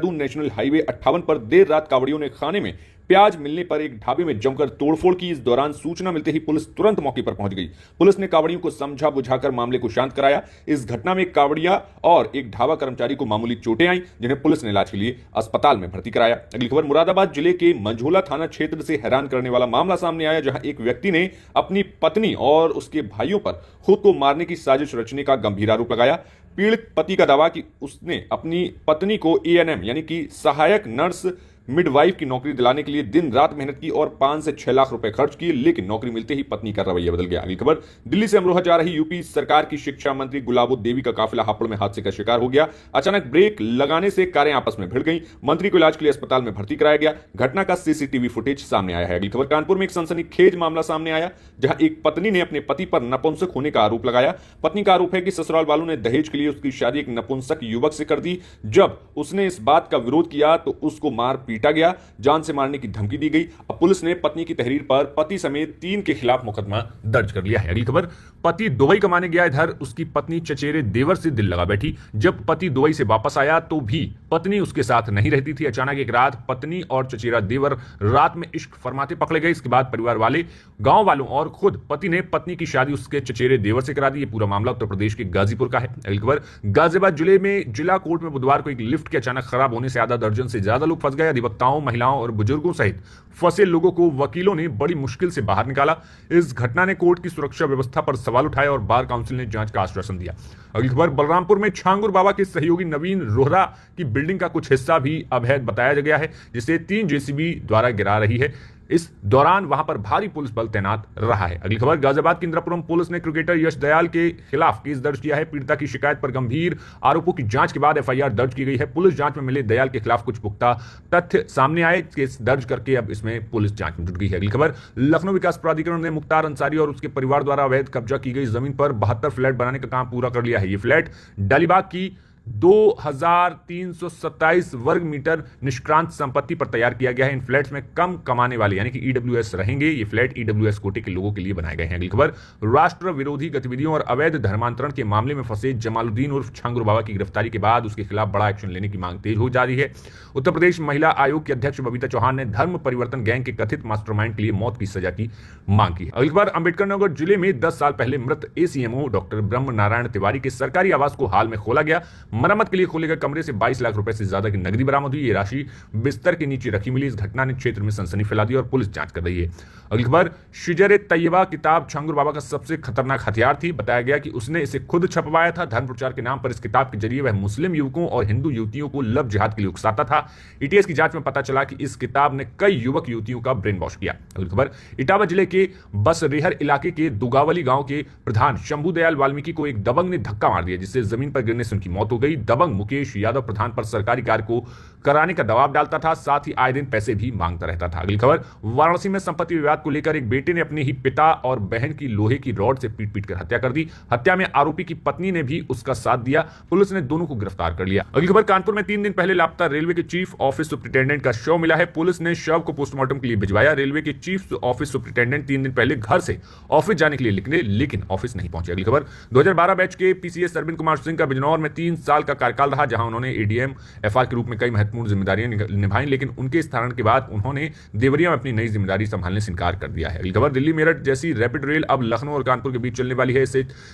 Dehradun national highway 58 पर देर रात कांवड़ियों ने खाने में प्याज मिलने पर एक ढाबे में जमकर तोड़फोड़ की। इस दौरान सूचना मिलते ही पुलिस तुरंत मौके पर पहुंच गई। पुलिस ने कांवड़ियों को समझा बुझाकर मामले को शांत कराया। इस घटना में कांवड़िया और एक ढाबा कर्मचारी को मामूली चोटें आई, जिन्हें पुलिस ने इलाज के लिए अस्पताल में भर्ती कराया। अगली खबर मुरादाबाद जिले के मंझोला थाना क्षेत्र से हैरान करने वाला मामला सामने आया, जहां एक व्यक्ति ने अपनी पत्नी और उसके भाइयों पर खुद को मारने की साजिश रचने का गंभीर आरोप लगाया। पीड़ित पति का दावा कि उसने अपनी पत्नी को एएनएम यानी कि सहायक नर्स मिडवाइफ की नौकरी दिलाने के लिए दिन रात मेहनत की और 5 से 6 लाख रुपए खर्च किए, लेकिन नौकरी मिलते ही पत्नी का रवैया बदल गया। अगली खबर दिल्ली से अमरोहा जा रही यूपी सरकार की शिक्षा मंत्री गुलाबो देवी का काफिला हापुड़ में हादसे का शिकार हो गया। अचानक ब्रेक लगाने से कारें आपस में भिड़ गई। मंत्री को इलाज के लिए अस्पताल में भर्ती कराया गया। घटना का सीसीटीवी फुटेज सामने आया है। अगली खबर कानपुर में एक सनसनीखेज मामला सामने आया, जहां एक पत्नी ने अपने पति पर नपुंसक होने का आरोप लगाया। पत्नी का आरोप है कि ससुराल वालों ने दहेज के लिए उसकी शादी एक नपुंसक युवक से कर दी। जब उसने इस बात का विरोध किया तो उसको मार पीटा गया, जान से मारने की धमकी दी गई। अब पुलिस ने पत्नी की तहरीर पर पति समेत 3 के खिलाफ मुकदमा दर्ज कर लिया है। अगली खबर पति दुबई कमाने गया, इधर उसकी पत्नी चचेरे देवर से दिल लगा बैठी। जब पति दुबई से वापस आया तो भी पत्नी उसके साथ नहीं रहती थी। अचानक एक रात पत्नी और चचेरा देवर रात में इश्क फरमाते पकड़े गए। इसके बाद परिवार वाले, गांव वालों और खुद पति ने पत्नी की शादी उसके चचेरे देवर से करा दी। ये पूरा मामला उत्तर प्रदेश के गाजीपुर का है। अगली खबर गाजियाबाद जिले में जिला कोर्ट में बुधवार को एक लिफ्ट के अचानक खराब होने से आधा दर्जन से ज्यादा लोग फंस गए। अधिवक्ताओं, महिलाओं और बुजुर्गों सहित फंसे लोगों को वकीलों ने बड़ी मुश्किल से बाहर निकाला। इस घटना ने कोर्ट की सुरक्षा व्यवस्था पर सवाल उठाए और बार काउंसिल ने जांच का आश्वासन दिया। अगली खबर बलरामपुर में छांगुर बाबा के सहयोगी नवीन रोहरा की बिल्डिंग का कुछ हिस्सा भी अवैध बताया गया है, जिसे 3 जेसीबी द्वारा गिरा रही है। इस दौरान वहां पर भारी पुलिस बल तैनात रहा है। अगली खबर गाजियाबाद के इंद्रापुरम पुलिस ने क्रिकेटर यश दयाल के खिलाफ केस दर्ज किया है। पीड़िता की शिकायत पर गंभीर आरोपों की जांच के बाद एफआईआर दर्ज की गई है। पुलिस जांच में मिले दयाल के खिलाफ कुछ पुख्ता तथ्य सामने आए। केस दर्ज करके अब इसमें पुलिस जांच में जुट गई है। अगली खबर लखनऊ विकास प्राधिकरण ने मुख्तार अंसारी और उसके परिवार द्वारा अवैध कब्जा की गई जमीन पर 72 फ्लैट बनाने का काम पूरा कर लिया है। ये फ्लैट डालीबाग की 2327 वर्ग मीटर निष्क्रांत संपत्ति पर तैयार किया गया है। इन फ्लैट्स में कम कमाने वाले यानी कि ईडब्ल्यूएस रहेंगे। ये फ्लैट ईडब्ल्यूएस कोटे के लोगों के लिए बनाए गए हैं। अगली खबर राष्ट्र विरोधी गतिविधियों और अवैध धर्मांतरण के मामले में फंसे जमालुद्दीन उर्फ छांगुर बाबा की गिरफ्तारी के बाद उसके खिलाफ बड़ा एक्शन लेने की मांग तेज हो जा रही है। उत्तर प्रदेश महिला आयोग की अध्यक्ष बबीता चौहान ने धर्म परिवर्तन गैंग के कथित मास्टरमाइंड के लिए मौत की सजा की मांग की। अगली खबर अंबेडकर नगर जिले में 10 साल पहले मृत एसीएमओ डॉक्टर ब्रह्म नारायण तिवारी के सरकारी आवास को हाल में खोला गया। मरम्मत के लिए खोले गए कमरे से 22 लाख रुपए से ज्यादा की नकदी बरामद हुई। ये राशि बिस्तर के नीचे रखी मिली। इस घटना ने क्षेत्र में सनसनी फैला दी और पुलिस जांच कर रही है। अगली खबर शिजर तैयबा किताब छांगुर बाबा का सबसे खतरनाक हथियार थी। बताया गया कि उसने इसे खुद छपवाया था। धर्म प्रचार के नाम पर इस किताब के जरिए वह मुस्लिम युवकों और हिंदू युवतियों को लव जिहाद के लिए उकसाता था। ईटीएस की जांच में पता चला कि इस किताब ने कई युवक युवतियों का ब्रेन वॉश किया। अगली खबर इटावा जिले के बसरेहर इलाके के दुगावली गांव के प्रधान शंभू दयाल वाल्मीकि को एक दबंग ने धक्का मार दिया, जिससे जमीन पर गिरने से उनकी मौत हो गई। दबंग मुकेश यादव प्रधान पर सरकारी कार्य को कराने का दबाव डालता था, साथ ही आए दिन पैसे भी मांगता रहता था। अगली खबर वाराणसी में संपत्ति विवाद को लेकर एक बेटे ने अपने ही पिता और बहन की लोहे की रॉड से पीट कर हत्या कर दी। हत्या में आरोपी की पत्नी ने भी उसका साथ दिया। पुलिस ने दोनों को गिरफ्तार कर लिया। अगली खबर कानपुर में 3 दिन पहले लापता रेलवे के चीफ ऑफिस सुपरिटेंडेंट का शव मिला है। पुलिस ने शव को पोस्टमार्टम के लिए भिजवाया। रेलवे के चीफ ऑफिस सुपरिटेंडेंट 3 दिन पहले घर से ऑफिस जाने के लिए निकले, लेकिन ऑफिस नहीं पहुंचे। अगली खबर 2012 बैच के पीसीएस अरविंद कुमार सिंह का बिजनौर में 3 साल का कार्यकाल रहा, जहां उन्होंने एडीएम एफआर के रूप में कई महत्वपूर्ण जिम्मेदारियां निभाई, लेकिन उनके स्थानांतरण के बाद उन्होंने देवरिया में अपनी नई जिम्मेदारी संभालने से इनकार कर दिया है। अगली खबर दिल्ली मेरठ जैसी रैपिड रेल अब लखनऊ और कानपुर के बीच चलने वाली है।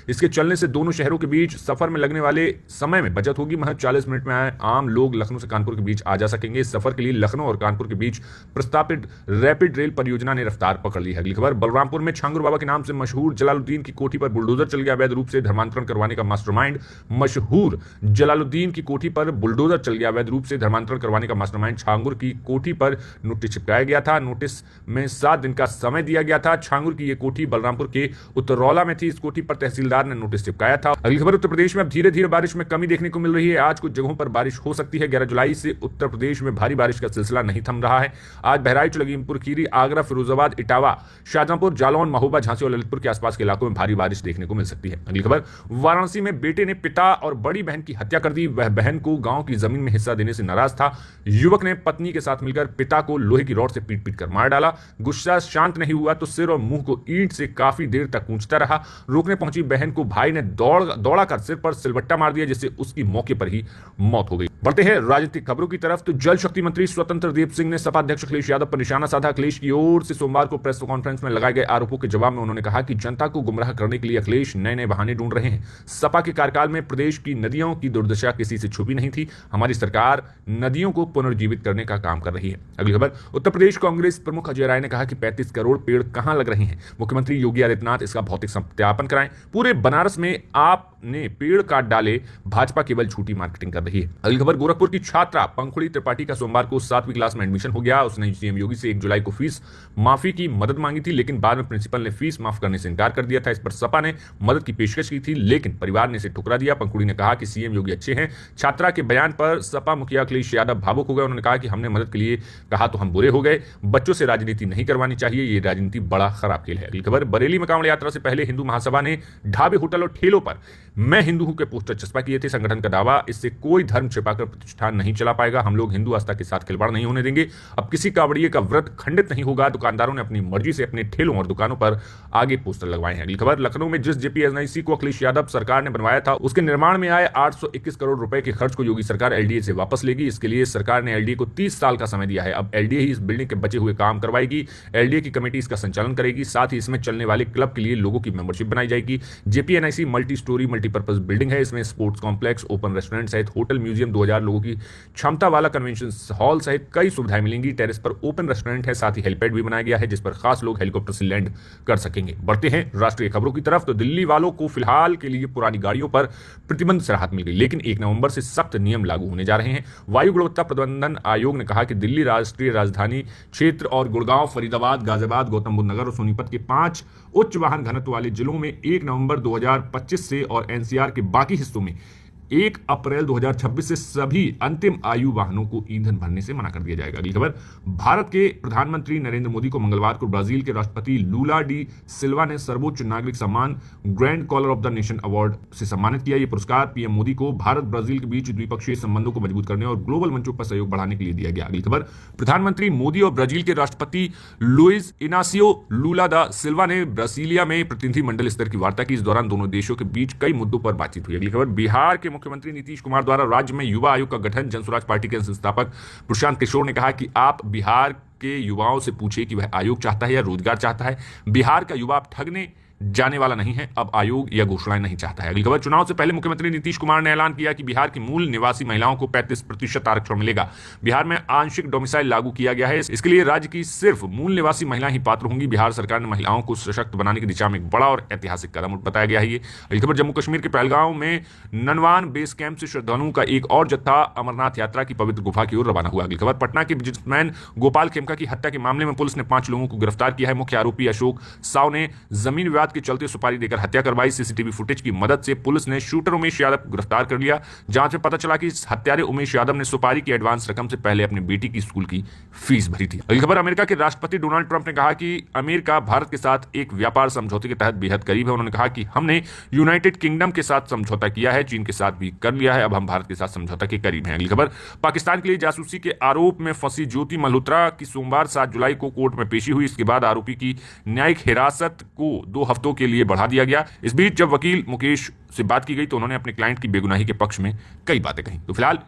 इसके चलने से दोनों शहरों के बीच सफर में लगने वाले समय में बचत होगी। महज 40 मिनट में आम लोग लखनऊ से कानपुर के बीच आ जा सकेंगे। इस सफर के लिए लखनऊ और कानपुर के बीच प्रस्तावित रैपिड रेल परियोजना ने रफ्तार पकड़ ली है। अगली खबर बलरामपुर में छांगुर बाबा के नाम से मशहूर जलालुद्दीन की कोठी पर बुलडोजर चल गया। अवैध रूप से धर्मांतरण करवाने का मास्टरमाइंड मशहूर जलालुद्दीन की कोठी पर बुलडोजर चल गया। अवैध रूप से धर्मांतरण करवाने का मास्टरमाइंड छांगुर की कोठी पर नोटिस चिपकाया गया था। नोटिस में 7 दिन का समय दिया गया था। छांगुर की यह कोठी बलरामपुर के उत्तरौला में थी। इस कोठी पर तहसीलदार ने नोटिस चिपकाया था। अगली खबर उत्तर प्रदेश में अब धीरे धीरे बारिश में कमी देखने को मिल रही है। आज कुछ जगहों पर बारिश हो सकती है। 11 जुलाई से उत्तर प्रदेश में भारी बारिश का सिलसिला नहीं थम रहा है। आज बहराइच, लखीमपुर खीरी, आगरा, फिरोजाबाद, इटावा, शाहजहांपुर, जालौन, महोबा, झांसी और ललितपुर के आसपास के इलाकों में भारी बारिश देखने को मिल सकती है। अगली खबर वाराणसी में बेटे ने पिता और बड़ी बहन की हत्या कर दी। वह बहन को गांव की जमीन में हिस्सा देने से नाराज था। युवक ने पत्नी के साथ मिलकर पिता को लोहे की रॉड से पीट पीट कर मार डाला। गुस्सा शांत नहीं हुआ तो सिर और मुंह को ईंट से काफी देर तक कूंचता रहा। रोकने पहुंची बहन को भाई ने दौड़ा कर सिर पर सिलबट्टा मार दिया, जिससे उसकी मौके पर ही मौत हो गई। बढ़ते हैं राजनीतिक खबरों की तरफ। तो जल शक्ति मंत्री स्वतंत्र देव सिंह ने सपा अध्यक्ष अखिलेश यादव पर निशाना साधा। अखिलेश की ओर से सोमवार को प्रेस कॉन्फ्रेंस में लगाए गए आरोपों के जवाब में उन्होंने कहा कि जनता को गुमराह करने के लिए अखिलेश नए नए बहाने ढूंढ रहे हैं। सपा के कार्यकाल में प्रदेश की नदियों की दुर्दशा किसी से छुपी नहीं थी। हमारी सरकार नदियों को पुनर्जीवित करने का काम कर रही है। अगली खबर, उत्तर प्रदेश कांग्रेस प्रमुख अजय राय ने कहा कि 35 करोड़ पेड़ कहां लग रहे हैं। मुख्यमंत्री योगी आदित्यनाथ इसका भौतिक सत्यापन कराएं। पूरे बनारस में आपने पेड़ काट डाले, भाजपा केवल झूठी मार्केटिंग कर रही है। अगली खबर, गोरखपुर की छात्रा पंखुड़ी त्रिपाठी का सोमवार को 7वीं क्लास में एडमिशन हो गया। उसने सीएम योगी से 1 जुलाई को फीस माफी की मदद मांगी थी, लेकिन बाद में प्रिंसिपल ने फीस माफ करने से इनकार कर दिया था। इस पर सपा ने मदद की पेशकश की थी, लेकिन परिवार ने इसे ठुकरा दिया। पंखुड़ी ने कहा कि सीएम योगी अच्छे हैं। छात्रा के बयान पर सपा मुखिया अखिलेश यादव भावुक हो गए। उन्होंने कहा कि हमने मदद के लिए कहा तो हम बुरे हो गए। बच्चों से राजनीति नहीं करवानी चाहिए, ये राजनीति बड़ा खराब खेल है। अगली खबर, बरेली में कांवड़ यात्रा से पहले हिंदू महासभा ने ढाबे, होटल और ठेलों पर मैं हिंदू हूं के पोस्टर चस्पा किए थे। संगठन का दावा, इससे कोई धर्म छिपाकर प्रतिष्ठान नहीं चला पाएगा। हम लोग हिंदू आस्था के साथ खिलवाड़ नहीं होने देंगे। अब किसी कांवड़िए का व्रत खंडित नहीं होगा। दुकानदारों ने अपनी मर्जी से अपने ठेलों और दुकानों पर आगे पोस्टर लगवाए हैं। अगली खबर, लखनऊ में जिस जेपीएनआईसी को अखिलेश यादव सरकार ने बनवाया था, उसके निर्माण में आए 821 करोड़ रुपए के खर्च को योगी सरकार एलडीए से वापस लेगी। इसके लिए सरकार ने एलडीए को 30 साल का समय दिया है। अब एलडीए ही इस बिल्डिंग के बचे हुए काम करवाएगी। एलडीए की कमेटी इसका संचालन करेगी। साथ ही इसमें चलने वाले क्लब के लिए लोगों की मेंबरशिप बनाई जाएगी। JPNIC multi storey multipurpose building है। इसमें स्पोर्ट्स कॉम्प्लेक्स, ओपन रेस्टोरेंट सहित होटल, म्यूजियम, 2000 लोगों की क्षमता वाला कन्वेंशन हॉल सहित कई सुविधाएं मिलेंगी। टेरेस पर ओपन रेस्टोरेंट है, साथ ही हेलीपैड भी बनाया गया है, जिस पर खास लोग हेलीकॉप्टर से लैंड कर सकेंगे। बढ़ते हैं राष्ट्रीय खबरों की तरफ। तो दिल्ली वालों को फिलहाल के लिए पुरानी गाड़ियों पर प्रतिबंध से राहत मिल गई, लेकिन 1 नवंबर से सख्त नियम लागू होने जा रहे हैं। वायु गुणवत्ता प्रबंधन आयोग ने कहा कि दिल्ली राष्ट्रीय राजधानी क्षेत्र और गुड़गांव, फरीदाबाद, गाजियाबाद, गौतम बुद्ध नगर और सोनीपत के 5 उच्च वाहन घनत्व वाले जिलों में 1 नवंबर 2025 से और एनसीआर के बाकी हिस्सों में 1 अप्रैल 2026 से सभी अंतिम आयु वाहनों को ईंधन भरने से मना कर दिया जाएगा। अगली खबर, भारत के प्रधानमंत्री नरेंद्र मोदी को मंगलवार को ब्राजील के राष्ट्रपति लूला डी सिल्वा ने सर्वोच्च नागरिक सम्मान grand collar of the nation award से सम्मानित किया। यह पुरस्कार पीएम मोदी को भारत ब्राजील के बीच द्विपक्षीय संबंधों को मजबूत करने और ग्लोबल मंचों पर सहयोग बढ़ाने के लिए दिया गया। अगली खबर, प्रधानमंत्री मोदी और ब्राजील के राष्ट्रपति लुइस इनासियो लूला दा सिल्वा ने ब्रासीलिया में प्रतिनिधिमंडल स्तर की वार्ता की। इस दौरान दोनों देशों के बीच कई मुद्दों पर बातचीत हुई। अगली खबर, बिहार के मुख्यमंत्री नीतीश कुमार द्वारा राज्य में युवा आयोग का गठन। जनसुराज पार्टी के संस्थापक प्रशांत किशोर ने कहा कि आप बिहार के युवाओं से पूछिए कि वह आयोग चाहता है या रोजगार चाहता है। बिहार का युवा ठगने जाने वाला नहीं है, अब आयोग या घोषणाएं नहीं चाहता है। अगली खबर, चुनाव से पहले मुख्यमंत्री नीतीश कुमार ने ऐलान किया कि बिहार की मूल निवासी महिलाओं को 35% आरक्षण मिलेगा। बिहार में आंशिक डोमिसाइल लागू किया गया है। इसके लिए राज्य की सिर्फ मूल निवासी महिलाएं ही पात्र होंगी। बिहार सरकार ने महिलाओं को सशक्त बनाने की दिशा में एक बड़ा और ऐतिहासिक कदम बताया गया है। ये अगली खबर, जम्मू कश्मीर के पहलगांव में ननवान बेस कैंप से श्रद्धालुओं का एक और जत्था अमरनाथ यात्रा की पवित्र गुफा की ओर रवाना हुआ। अगली खबर, पटना के बिजनेसमैन गोपाल खेमका की हत्या के मामले में पुलिस ने 5 लोगों को गिरफ्तार किया है। मुख्य आरोपी अशोक साव ने जमीन विवाद के चलते सुपारी हत्या करवाई। सीसीटीवी फुटेज की मदद से पुलिस ने शूटर उमेश यादव को गिरफ्तार कर लिया। जांच में पता चला कि हत्यारे उमेश यादव ने सुपारी की एडवांस रकम से पहले अपनी बेटी की स्कूल की फीस भरी थी। अगली खबर, अमेरिका के राष्ट्रपति डोनाल्ड ट्रंप ने कहा कि अमेरिका भारत के साथ एक व्यापार समझौते के तहत बेहद करीब है। उन्होंने कहा कि हमने यूनाइटेड किंगडम के साथ समझौता किया है, चीन के साथ भी कर लिया है, अब हम भारत के साथ समझौता के करीब हैं। अगली खबर, पाकिस्तान के लिए जासूसी के आरोप में फंसी ज्योति मल्होत्रा की सोमवार 7 जुलाई को कोर्ट में पेशी हुई। इसके बाद आरोपी की न्यायिक हिरासत को 2 हफ्तों के लिए बढ़ा दिया गया। इस बीच जब वकील मुकेश से बात की गई तो उन्होंने अपने क्लाइंट की बेगुनाही के पक्ष में कई बातें कही। तो फिलहाल